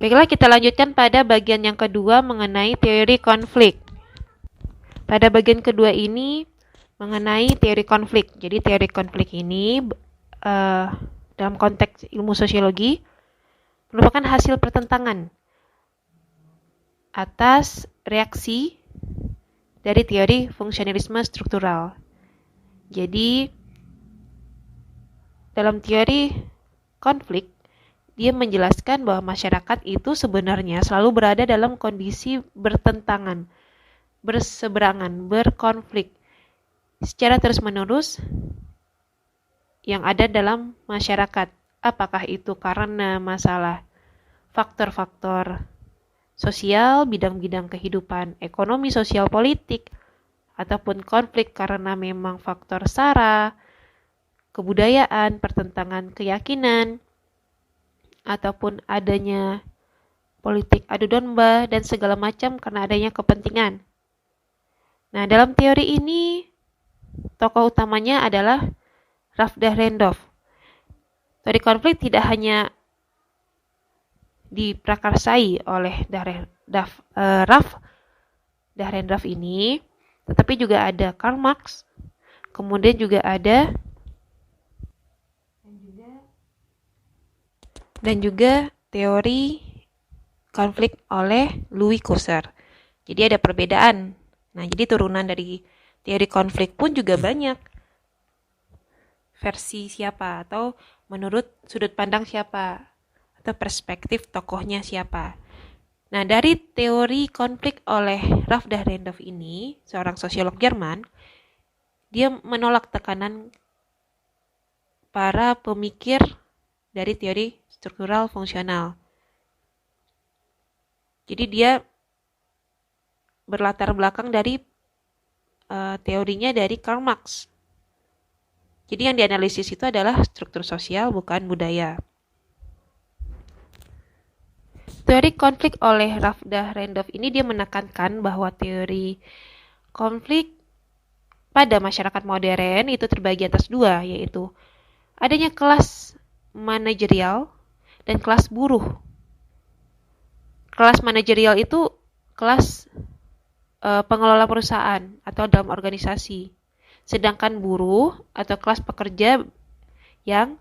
Baiklah, kita lanjutkan pada bagian yang kedua mengenai teori konflik. Pada bagian kedua ini mengenai teori konflik. Jadi teori konflik ini dalam konteks ilmu sosiologi merupakan hasil pertentangan atas reaksi dari teori fungsionalisme struktural. Jadi dalam teori konflik dia menjelaskan bahwa masyarakat itu sebenarnya selalu berada dalam kondisi bertentangan, berseberangan, berkonflik secara terus-menerus yang ada dalam masyarakat. Apakah itu karena masalah faktor-faktor sosial, bidang-bidang kehidupan, ekonomi, sosial, politik, ataupun konflik karena memang faktor SARA, kebudayaan, pertentangan keyakinan, ataupun adanya politik adu domba dan segala macam karena adanya kepentingan. Nah, dalam teori ini tokoh utamanya adalah Ralph Dahrendorf. Teori konflik tidak hanya diprakarsai oleh Ralph Dahrendorf ini, tetapi juga ada Karl Marx, kemudian juga ada dan juga teori konflik oleh Louis Courser. Jadi ada perbedaan. Nah, jadi turunan dari teori konflik pun juga banyak. Versi siapa atau menurut sudut pandang siapa atau perspektif tokohnya siapa. Nah, dari teori konflik oleh Ralph Dahrendorf ini, seorang sosiolog Jerman, dia menolak tekanan para pemikir dari teori struktural fungsional. Jadi dia berlatar belakang dari teorinya dari Karl Marx. Jadi yang dianalisis itu adalah struktur sosial, bukan budaya. Teori konflik oleh Ralph Dahrendorf ini dia menekankan bahwa teori konflik pada masyarakat modern itu terbagi atas dua, yaitu adanya kelas manajerial dan kelas buruh. Kelas manajerial itu kelas pengelola perusahaan atau dalam organisasi. Sedangkan buruh atau kelas pekerja yang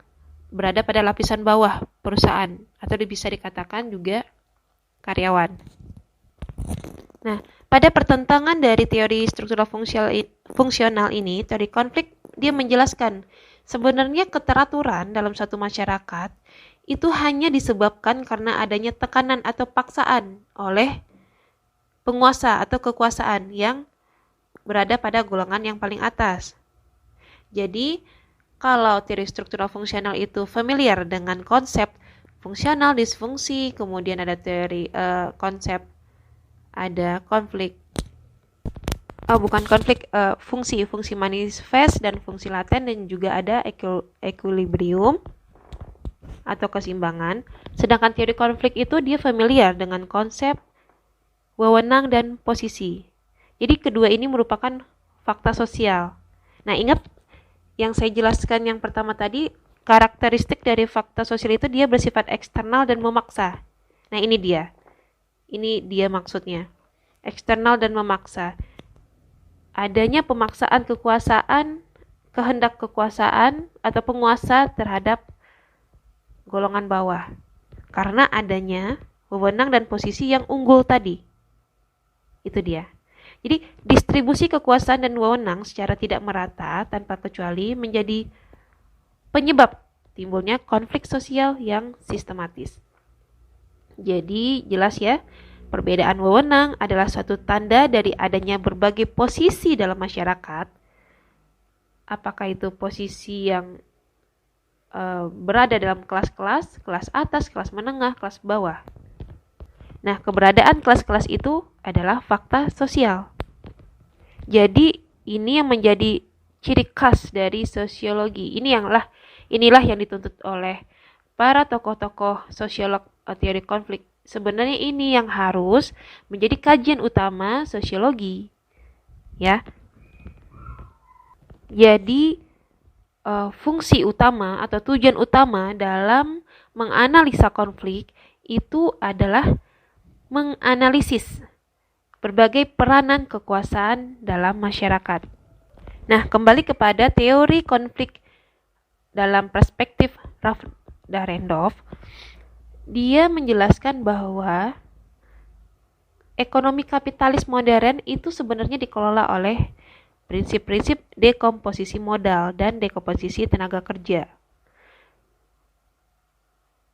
berada pada lapisan bawah perusahaan atau bisa dikatakan juga karyawan. Nah, pada pertentangan dari teori struktural fungsional ini, teori konflik dia menjelaskan sebenarnya keteraturan dalam suatu masyarakat itu hanya disebabkan karena adanya tekanan atau paksaan oleh penguasa atau kekuasaan yang berada pada golongan yang paling atas. Jadi, kalau teori struktural fungsional itu familiar dengan konsep fungsional disfungsi, kemudian ada teori konsep ada konflik. Fungsi manifest dan fungsi laten, dan juga ada equilibrium atau keseimbangan. Sedangkan teori konflik itu dia familiar dengan konsep wewenang dan posisi. Jadi kedua ini merupakan fakta sosial. Nah, ingat yang saya jelaskan yang pertama tadi, karakteristik dari fakta sosial itu dia bersifat eksternal dan memaksa. Nah, ini dia. Ini dia maksudnya. Eksternal dan memaksa. Adanya pemaksaan kekuasaan, kehendak kekuasaan atau penguasa terhadap golongan bawah. Karena adanya wewenang dan posisi yang unggul tadi. Itu dia. Jadi distribusi kekuasaan dan wewenang secara tidak merata tanpa kecuali menjadi penyebab timbulnya konflik sosial yang sistematis. Jadi jelas ya, perbedaan wewenang adalah suatu tanda dari adanya berbagai posisi dalam masyarakat. Apakah itu posisi yang berada dalam kelas-kelas, kelas atas, kelas menengah, kelas bawah. Nah, keberadaan kelas-kelas itu adalah fakta sosial. Jadi ini yang menjadi ciri khas dari sosiologi. Inilah yang dituntut oleh para tokoh-tokoh sosiolog teori konflik. Sebenarnya ini yang harus menjadi kajian utama sosiologi. Ya. Jadi fungsi utama atau tujuan utama dalam menganalisa konflik itu adalah menganalisis berbagai peranan kekuasaan dalam masyarakat. Nah, kembali kepada teori konflik dalam perspektif Ralph Dahrendorf, dia menjelaskan bahwa ekonomi kapitalis modern itu sebenarnya dikelola oleh prinsip-prinsip dekomposisi modal dan dekomposisi tenaga kerja.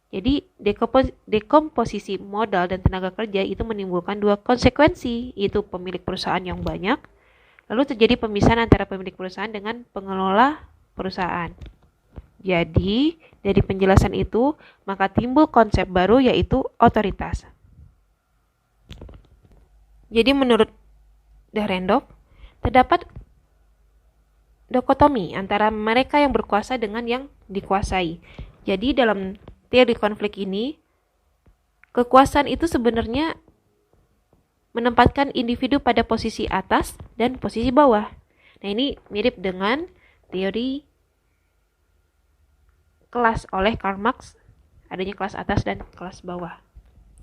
Jadi dekomposisi modal dan tenaga kerja itu menimbulkan dua konsekuensi, yaitu pemilik perusahaan yang banyak, lalu terjadi pemisahan antara pemilik perusahaan dengan pengelola perusahaan. Jadi dari penjelasan itu maka timbul konsep baru yaitu otoritas. Jadi menurut Dahrendorf terdapat dikotomi antara mereka yang berkuasa dengan yang dikuasai. Jadi dalam teori konflik ini, kekuasaan itu sebenarnya menempatkan individu pada posisi atas dan posisi bawah. Nah, ini mirip dengan teori kelas oleh Karl Marx, adanya kelas atas dan kelas bawah.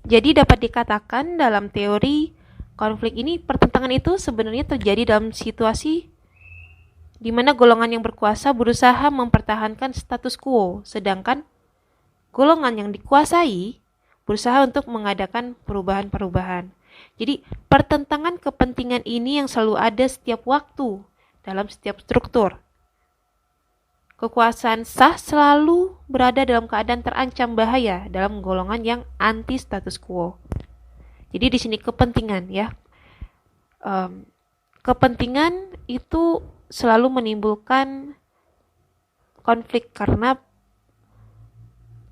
Jadi dapat dikatakan dalam teori konflik ini, pertentangan itu sebenarnya terjadi dalam situasi di mana golongan yang berkuasa berusaha mempertahankan status quo, sedangkan golongan yang dikuasai berusaha untuk mengadakan perubahan-perubahan. Jadi pertentangan kepentingan ini yang selalu ada setiap waktu dalam setiap struktur. Kekuasaan sah selalu berada dalam keadaan terancam bahaya dalam golongan yang anti status quo. Jadi di sini kepentingan ya. Kepentingan itu selalu menimbulkan konflik karena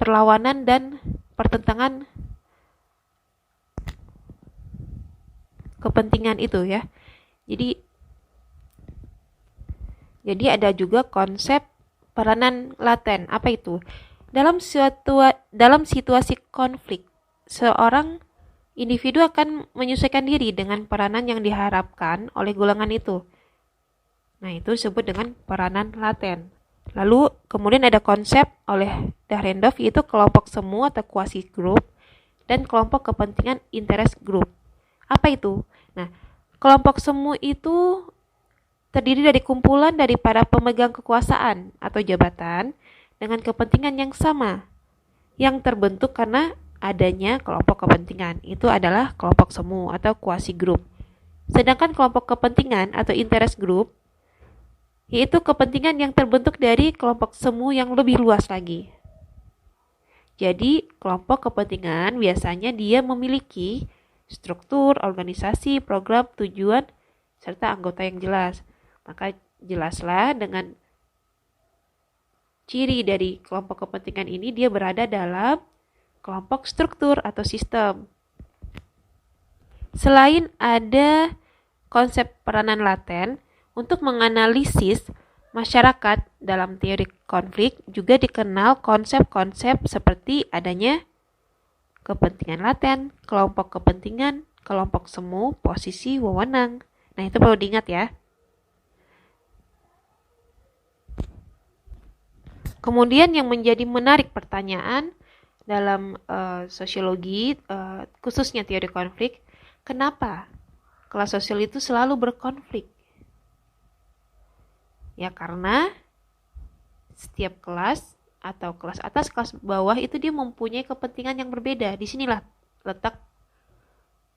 perlawanan dan pertentangan kepentingan itu ya. Jadi ada juga konsep peranan laten. Apa itu? Dalam situasi konflik, seorang individu akan menyesuaikan diri dengan peranan yang diharapkan oleh golongan itu. Nah, itu disebut dengan peranan laten. Lalu kemudian ada konsep oleh Dahrendorf yaitu kelompok semu atau quasi group dan kelompok kepentingan interest group. Apa itu? Nah, kelompok semu itu terdiri dari kumpulan dari para pemegang kekuasaan atau jabatan dengan kepentingan yang sama yang terbentuk karena adanya kelompok kepentingan. Itu adalah kelompok semu atau quasi group. Sedangkan kelompok kepentingan atau interest group yaitu kepentingan yang terbentuk dari kelompok semu yang lebih luas lagi. Jadi, kelompok kepentingan biasanya dia memiliki struktur, organisasi, program, tujuan, serta anggota yang jelas. Maka jelaslah dengan ciri dari kelompok kepentingan ini dia berada dalam kelompok struktur atau sistem. Selain ada konsep peranan laten, untuk menganalisis masyarakat dalam teori konflik juga dikenal konsep-konsep seperti adanya kepentingan laten, kelompok kepentingan, kelompok semu, posisi, wewenang. Nah, itu perlu diingat ya. Kemudian yang menjadi menarik pertanyaan dalam sosiologi, khususnya teori konflik, kenapa kelas sosial itu selalu berkonflik? Ya karena setiap kelas atau kelas atas, kelas bawah itu dia mempunyai kepentingan yang berbeda. Disinilah letak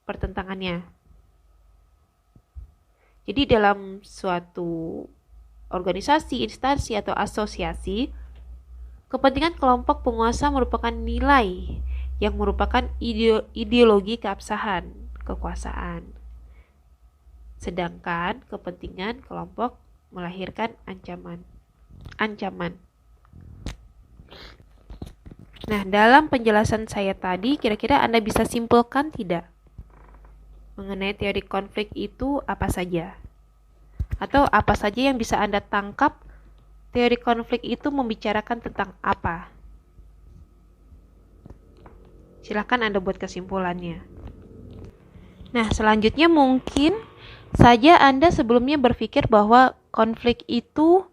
pertentangannya. Jadi dalam suatu organisasi, instansi atau asosiasi, kepentingan kelompok penguasa merupakan nilai yang merupakan ideologi keabsahan kekuasaan. Sedangkan kepentingan kelompok melahirkan ancaman. Nah, dalam penjelasan saya tadi, kira-kira Anda bisa simpulkan tidak? Mengenai teori konflik itu apa saja? Atau apa saja yang bisa Anda tangkap teori konflik itu membicarakan tentang apa? Silakan Anda buat kesimpulannya. Nah, selanjutnya mungkin saja Anda sebelumnya berpikir bahwa konflik itu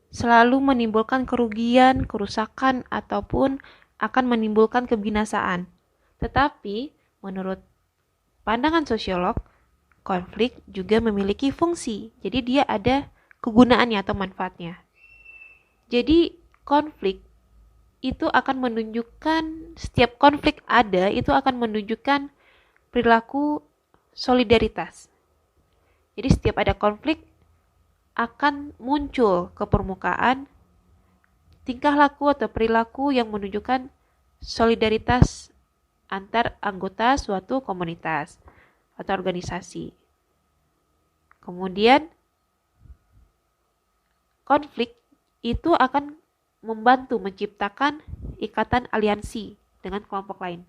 selalu menimbulkan kerugian, kerusakan, ataupun akan menimbulkan kebinasaan. Tetapi menurut pandangan sosiolog, konflik juga memiliki fungsi. Jadi dia ada kegunaannya atau manfaatnya. Jadi konflik itu akan menunjukkan, setiap konflik ada itu akan menunjukkan perilaku solidaritas. Jadi setiap ada konflik akan muncul ke permukaan tingkah laku atau perilaku yang menunjukkan solidaritas antar anggota suatu komunitas atau organisasi. Kemudian konflik itu akan membantu menciptakan ikatan aliansi dengan kelompok lain.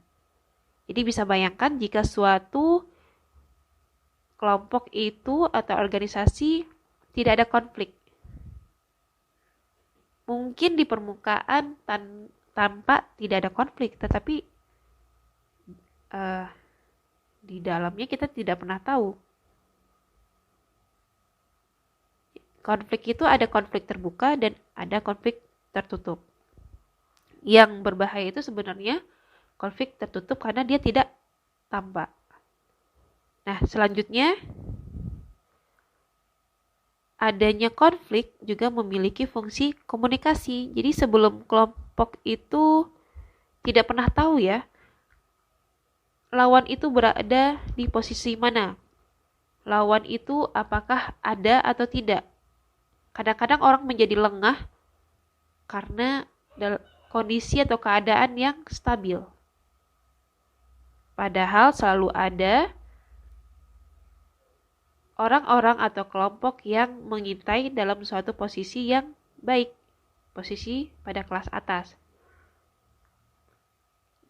Jadi bisa bayangkan jika suatu kelompok itu atau organisasi tidak ada konflik. Mungkin di permukaan tampak tidak ada konflik, tetapi di dalamnya kita tidak pernah tahu. Konflik itu ada konflik terbuka dan ada konflik tertutup. Yang berbahaya itu sebenarnya konflik tertutup karena dia tidak tampak. Nah, selanjutnya adanya konflik juga memiliki fungsi komunikasi. Jadi sebelum kelompok itu tidak pernah tahu ya, lawan itu berada di posisi mana. Lawan itu apakah ada atau tidak. Kadang-kadang orang menjadi lengah karena kondisi atau keadaan yang stabil. Padahal selalu ada orang-orang atau kelompok yang mengintai dalam suatu posisi yang baik, posisi pada kelas atas.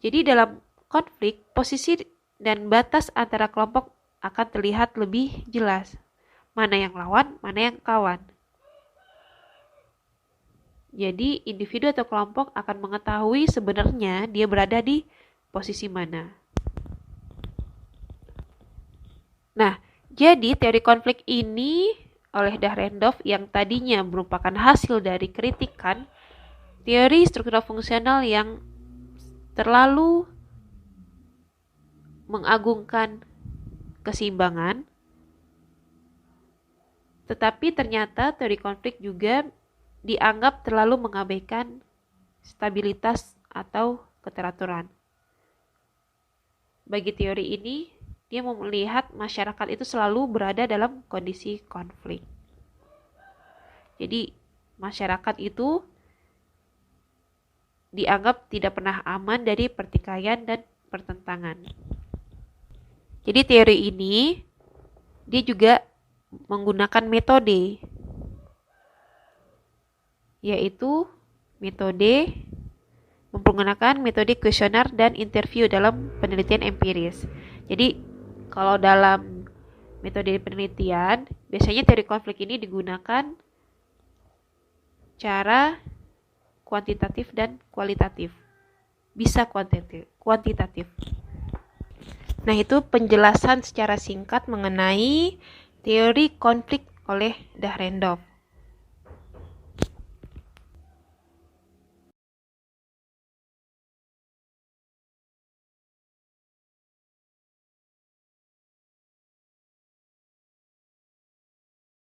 Jadi dalam konflik, posisi dan batas antara kelompok akan terlihat lebih jelas. Mana yang lawan, mana yang kawan. Jadi individu atau kelompok akan mengetahui sebenarnya dia berada di posisi mana. Nah, jadi teori konflik ini oleh Dahrendorf yang tadinya merupakan hasil dari kritikan teori struktural fungsional yang terlalu mengagungkan keseimbangan, tetapi ternyata teori konflik juga dianggap terlalu mengabaikan stabilitas atau keteraturan. Bagi teori ini, dia melihat masyarakat itu selalu berada dalam kondisi konflik. Jadi, masyarakat itu dianggap tidak pernah aman dari pertikaian dan pertentangan. Jadi teori ini dia juga menggunakan metode, yaitu menggunakan metode kuesioner dan interview dalam penelitian empiris. Jadi kalau dalam metode penelitian, biasanya teori konflik ini digunakan cara kuantitatif dan kualitatif. Bisa kuantitatif. Nah, itu penjelasan secara singkat mengenai teori konflik oleh Dahrendorf.